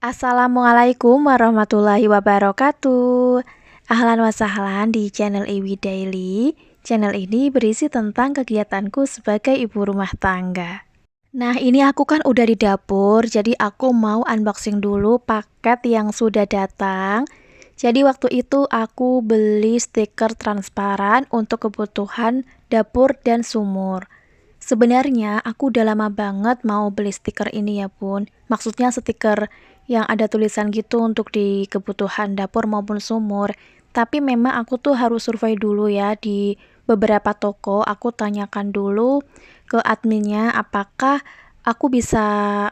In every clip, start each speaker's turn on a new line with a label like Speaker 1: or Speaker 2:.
Speaker 1: Assalamualaikum warahmatullahi wabarakatuh. Ahlan wa sahlan di channel Iwi Daily. Channel ini berisi tentang kegiatanku sebagai ibu rumah tangga. Nah, ini aku kan udah di dapur, jadi aku mau unboxing dulu paket yang sudah datang. Jadi waktu itu aku beli stiker transparan untuk kebutuhan dapur dan sumur. Sebenarnya aku udah lama banget mau beli stiker ini ya bun. Maksudnya stiker yang ada tulisan gitu untuk di kebutuhan dapur maupun sumur. Tapi memang aku tuh harus survei dulu ya di beberapa toko. Aku tanyakan dulu ke adminnya apakah aku bisa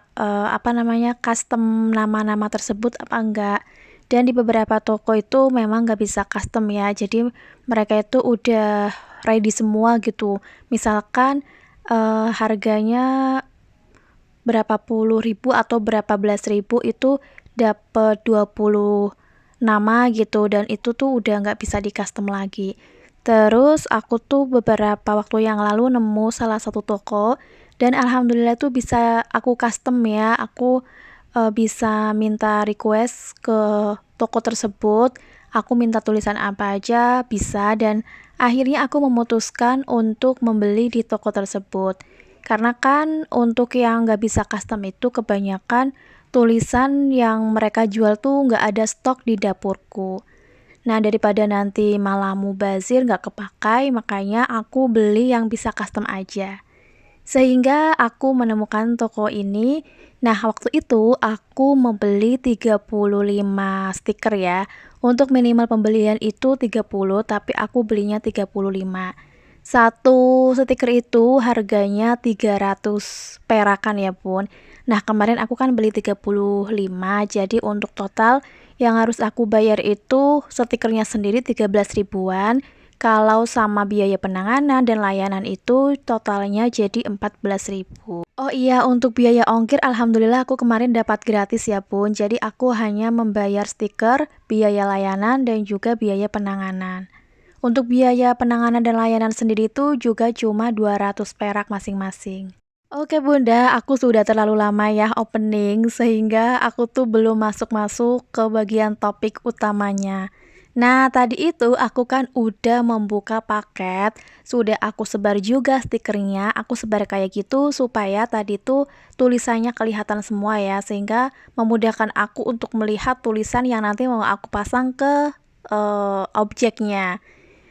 Speaker 1: custom nama-nama tersebut apa enggak. Dan di beberapa toko itu memang nggak bisa custom ya. Jadi mereka itu udah ready semua gitu. Misalkan harganya berapa puluh ribu atau berapa belas ribu itu dapat 20 nama gitu, dan itu tuh udah nggak bisa di custom lagi. Terus aku tuh beberapa waktu yang lalu nemu salah satu toko, dan alhamdulillah tuh bisa aku custom ya. Aku bisa minta request ke toko tersebut, aku minta tulisan apa aja bisa, dan akhirnya aku memutuskan untuk membeli di toko tersebut. Karena kan untuk yang nggak bisa custom itu kebanyakan tulisan yang mereka jual tuh nggak ada stok di dapurku. Nah, daripada nanti malah mubazir nggak kepakai, makanya aku beli yang bisa custom aja. Sehingga aku menemukan toko ini. Nah, waktu itu aku membeli 35 stiker ya. Untuk minimal pembelian itu 30, tapi aku belinya 35. Satu stiker itu harganya 300 perakan ya bun. Nah, kemarin aku kan beli 35, jadi untuk total yang harus aku bayar itu stikernya sendiri 13 ribuan. Kalau sama biaya penanganan dan layanan itu totalnya jadi 14.000. Oh iya, untuk biaya ongkir alhamdulillah aku kemarin dapat gratis ya bun. Jadi aku hanya membayar stiker, biaya layanan, dan juga biaya penanganan. Untuk biaya penanganan dan layanan sendiri itu juga cuma 200 perak masing-masing. Oke bunda, aku sudah terlalu lama ya opening sehingga aku tuh belum masuk-masuk ke bagian topik utamanya. Nah, tadi itu aku kan udah membuka paket, sudah aku sebar juga stikernya, aku sebar kayak gitu supaya tadi tuh tulisannya kelihatan semua ya, sehingga memudahkan aku untuk melihat tulisan yang nanti mau aku pasang ke objeknya.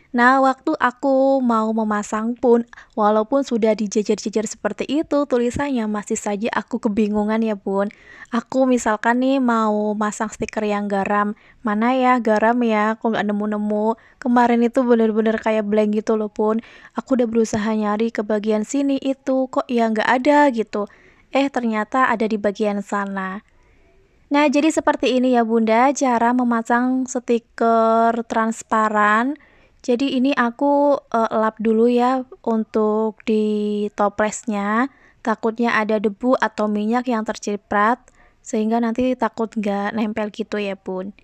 Speaker 1: Nah, waktu aku mau memasang pun, walaupun sudah dijejer-jejer seperti itu tulisannya, masih saja aku kebingungan ya bun. Aku misalkan nih mau masang stiker yang garam, mana ya garam ya, aku nggak nemu-nemu. Kemarin itu bener-bener kayak blank gitu loh bun. Aku udah berusaha nyari ke bagian sini itu, kok ya nggak ada gitu. Ternyata ada di bagian sana. Nah, jadi seperti ini ya Bunda, cara memasang stiker transparan. Jadi ini aku lap dulu ya untuk di toplesnya. Takutnya ada debu atau minyak yang terciprat, sehingga nanti takut nggak nempel gitu ya Bun.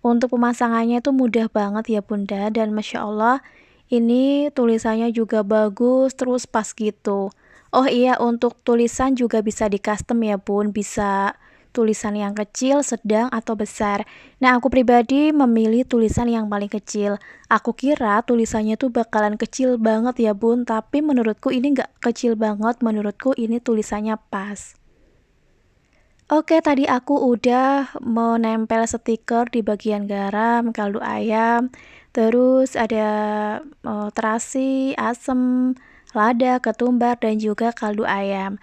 Speaker 1: Untuk pemasangannya itu mudah banget ya Bunda, dan Masya Allah ini tulisannya juga bagus, terus pas gitu. Oh iya, untuk tulisan juga bisa di custom ya Bun, bisa tulisan yang kecil, sedang, atau besar. Nah, aku pribadi memilih tulisan yang paling kecil. Aku kira tulisannya tuh bakalan kecil banget ya Bun, tapi menurutku ini nggak kecil banget, menurutku ini tulisannya pas. Oke, tadi aku udah menempel stiker di bagian garam, kaldu ayam, terus ada terasi, asem, lada, ketumbar, dan juga kaldu ayam.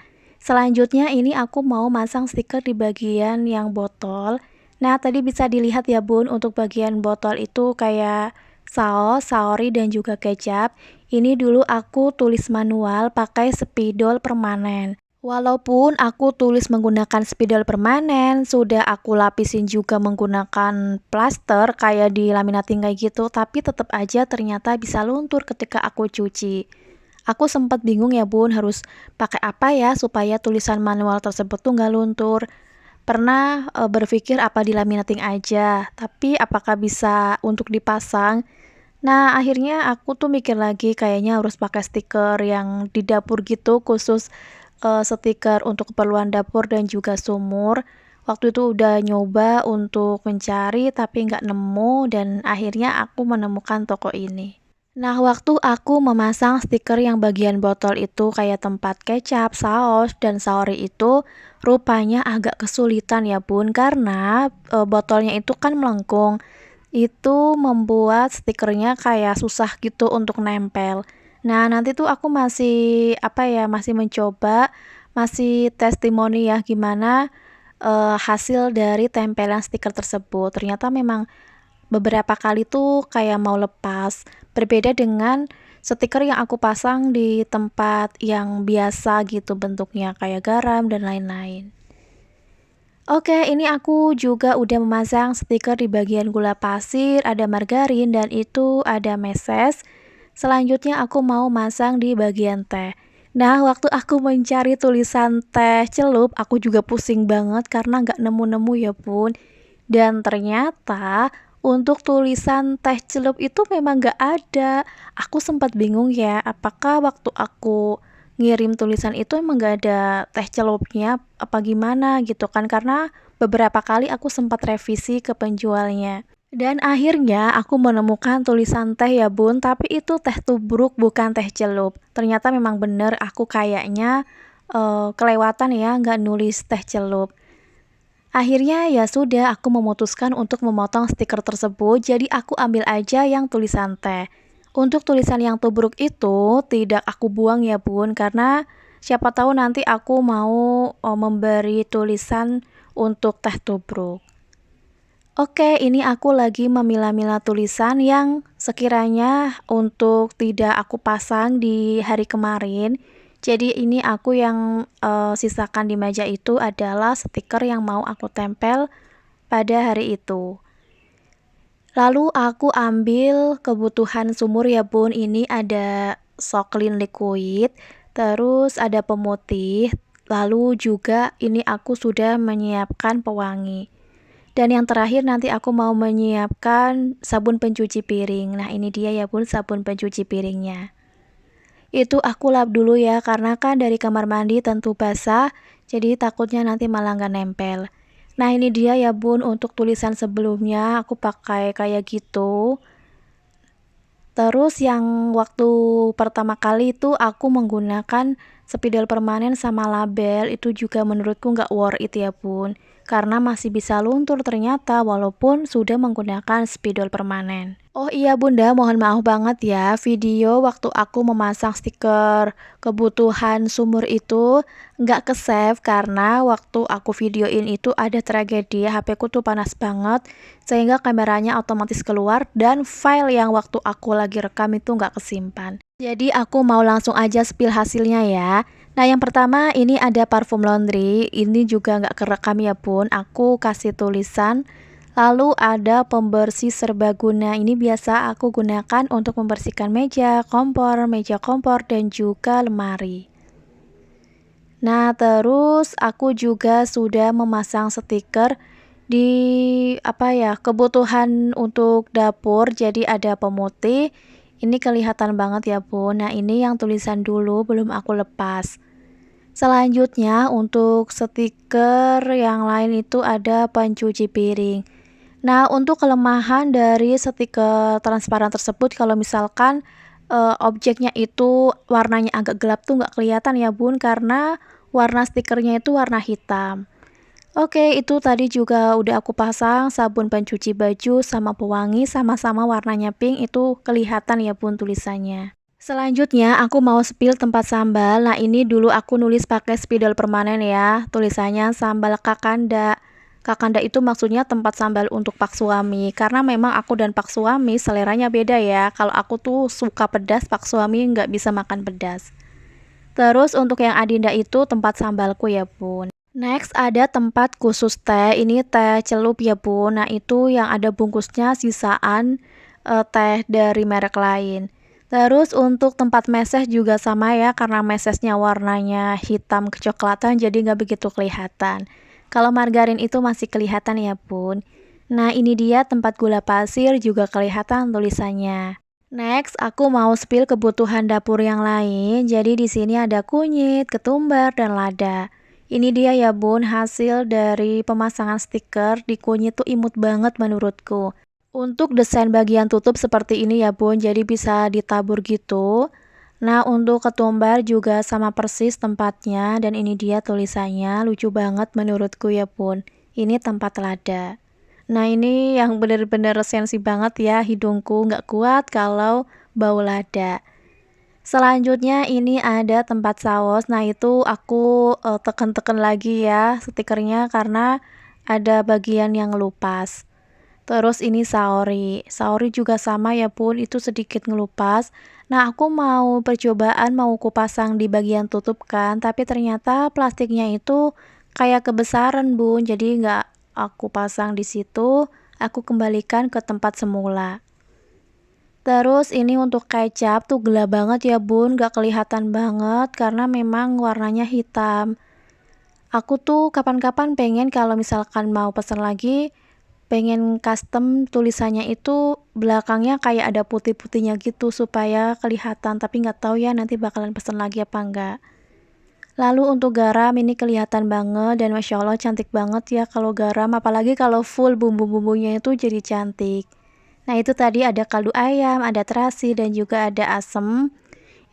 Speaker 1: Selanjutnya ini aku mau masang stiker di bagian yang botol. Nah, tadi bisa dilihat ya bun, untuk bagian botol itu kayak saus, saori, dan juga kecap. Ini dulu aku tulis manual pakai spidol permanen. Walaupun aku tulis menggunakan spidol permanen, sudah aku lapisin juga menggunakan plaster kayak di laminating kayak gitu, tapi tetap aja ternyata bisa luntur ketika aku cuci. Aku sempat bingung ya bun, harus pakai apa ya supaya tulisan manual tersebut tuh nggak luntur. Pernah berpikir apa di laminating aja, tapi apakah bisa untuk dipasang? Nah, akhirnya aku tuh mikir lagi kayaknya harus pakai stiker yang di dapur gitu, khusus stiker untuk keperluan dapur dan juga sumur. Waktu itu udah nyoba untuk mencari tapi nggak nemu dan akhirnya aku menemukan toko ini. Nah, waktu aku memasang stiker yang bagian botol itu kayak tempat kecap, saus, dan saori itu rupanya agak kesulitan ya bun karena botolnya itu kan melengkung. Itu membuat stikernya kayak susah gitu untuk nempel. Nah, nanti tuh aku masih apa ya, masih mencoba, masih testimoni ya gimana hasil dari tempelan stiker tersebut. Ternyata memang beberapa kali tuh kayak mau lepas. Berbeda dengan stiker yang aku pasang di tempat yang biasa gitu bentuknya kayak garam dan lain-lain. Oke, ini aku juga udah memasang stiker di bagian gula pasir, ada margarin, dan itu ada meses. Selanjutnya aku mau masang di bagian teh. Nah, waktu aku mencari tulisan teh celup, aku juga pusing banget karena nggak nemu-nemu ya bun. Dan ternyata untuk tulisan teh celup itu memang nggak ada. Aku sempat bingung ya, apakah waktu aku ngirim tulisan itu emang gak ada teh celupnya apa gimana gitu kan, karena beberapa kali aku sempat revisi ke penjualnya dan akhirnya aku menemukan tulisan teh ya bun, tapi itu teh tubruk bukan teh celup. Ternyata memang bener aku kayaknya kelewatan ya nggak nulis teh celup. Akhirnya ya sudah, aku memutuskan untuk memotong stiker tersebut, jadi aku ambil aja yang tulisan teh. Untuk tulisan yang tubruk itu tidak aku buang ya bun, karena siapa tahu nanti aku mau memberi tulisan untuk teh tubruk. Oke, ini aku lagi memilah-milah tulisan yang sekiranya untuk tidak aku pasang di hari kemarin. Jadi ini aku yang sisakan di meja itu adalah stiker yang mau aku tempel pada hari itu. Lalu aku ambil kebutuhan sumur ya bun, ini ada Soklin liquid, terus ada pemutih, lalu juga ini aku sudah menyiapkan pewangi. Dan yang terakhir nanti aku mau menyiapkan sabun pencuci piring. Nah, ini dia ya bun sabun pencuci piringnya. Itu aku lap dulu ya karena kan dari kamar mandi tentu basah, jadi takutnya nanti malah nggak nempel. Nah, ini dia ya bun untuk tulisan sebelumnya aku pakai kayak gitu. Terus yang waktu pertama kali itu aku menggunakan spidol permanen sama label, itu juga menurutku nggak worth it ya bun, karena masih bisa luntur ternyata walaupun sudah menggunakan spidol permanen. Oh iya bunda, mohon maaf banget ya, video waktu aku memasang stiker kebutuhan sumur itu nggak ke save karena waktu aku videoin itu ada tragedi, HP ku tuh panas banget sehingga kameranya otomatis keluar dan file yang waktu aku lagi rekam itu nggak kesimpan. Jadi aku mau langsung aja spill hasilnya ya. Nah, yang pertama ini ada parfum laundry, ini juga nggak kerekam ya bun, aku kasih tulisan. Lalu ada pembersih serbaguna, ini biasa aku gunakan untuk membersihkan meja kompor, dan juga lemari. Nah, terus aku juga sudah memasang stiker di apa ya, kebutuhan untuk dapur. Jadi ada pemutih. Ini kelihatan banget ya, Bu. Nah, ini yang tulisan dulu belum aku lepas. Selanjutnya untuk stiker yang lain itu ada pencuci piring. Nah, untuk kelemahan dari stiker transparan tersebut kalau misalkan objeknya itu warnanya agak gelap tuh nggak kelihatan ya bun karena warna stikernya itu warna hitam. Oke, itu tadi juga udah aku pasang sabun pencuci baju sama pewangi sama-sama warnanya pink, itu kelihatan ya bun tulisannya. Selanjutnya aku mau spill tempat sambal. Nah, ini dulu aku nulis pakai spidol permanen ya. Tulisannya sambal kakanda. Kakanda itu maksudnya tempat sambal untuk Pak Suami. Karena memang aku dan Pak Suami seleranya beda ya. Kalau aku tuh suka pedas, Pak Suami nggak bisa makan pedas. Terus untuk yang Adinda itu tempat sambalku ya bun. Next ada tempat khusus teh. Ini teh celup ya bun. Nah, itu yang ada bungkusnya sisaan teh dari merek lain. Terus untuk tempat meses juga sama ya, karena mesesnya warnanya hitam kecoklatan jadi nggak begitu kelihatan. Kalau margarin itu masih kelihatan ya bun. Nah, ini dia tempat gula pasir juga kelihatan tulisannya. Next, aku mau spill kebutuhan dapur yang lain. Jadi di sini ada kunyit, ketumbar, dan lada. Ini dia ya bun, hasil dari pemasangan stiker di kunyit tuh imut banget menurutku. Untuk desain bagian tutup seperti ini ya bun, jadi bisa ditabur gitu. Nah untuk ketumbar juga sama persis tempatnya, dan ini dia tulisannya, lucu banget menurutku ya bun. Ini tempat lada. Nah ini yang bener-bener sensi banget ya, hidungku nggak kuat kalau bau lada. Selanjutnya ini ada tempat saus. Nah itu aku tekan-tekan lagi ya stikernya karena ada bagian yang ngelupas. Terus ini saori. Saori juga sama ya pun, itu sedikit ngelupas. Nah aku mau percobaan mau kupasang di bagian tutup kan, tapi ternyata plastiknya itu kayak kebesaran bun, jadi nggak aku pasang di situ, aku kembalikan ke tempat semula. Terus ini untuk kecap tuh gelap banget ya bun, gak kelihatan banget karena memang warnanya hitam. Aku tuh kapan-kapan pengen kalau misalkan mau pesan lagi, pengen custom tulisannya itu belakangnya kayak ada putih-putihnya gitu supaya kelihatan, tapi nggak tahu ya nanti bakalan pesan lagi apa enggak. Lalu untuk garam ini kelihatan banget dan Masya Allah cantik banget ya kalau garam, apalagi kalau full bumbu-bumbunya itu jadi cantik. Nah itu tadi ada kaldu ayam, ada terasi, dan juga ada asem.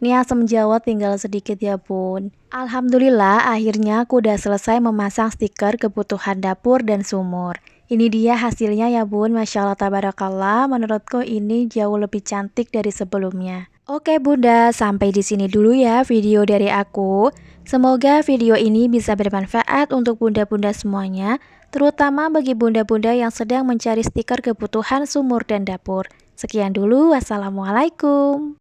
Speaker 1: Ini asam Jawa tinggal sedikit ya bun. Alhamdulillah akhirnya aku udah selesai memasang stiker kebutuhan dapur dan sumur. Ini dia hasilnya ya bun, Masya Allah tabarakallah, menurutku ini jauh lebih cantik dari sebelumnya. Oke bunda, sampai di sini dulu ya video dari aku. Semoga video ini bisa bermanfaat untuk bunda-bunda semuanya, terutama bagi bunda-bunda yang sedang mencari stiker kebutuhan sumur dan dapur. Sekian dulu, wassalamualaikum.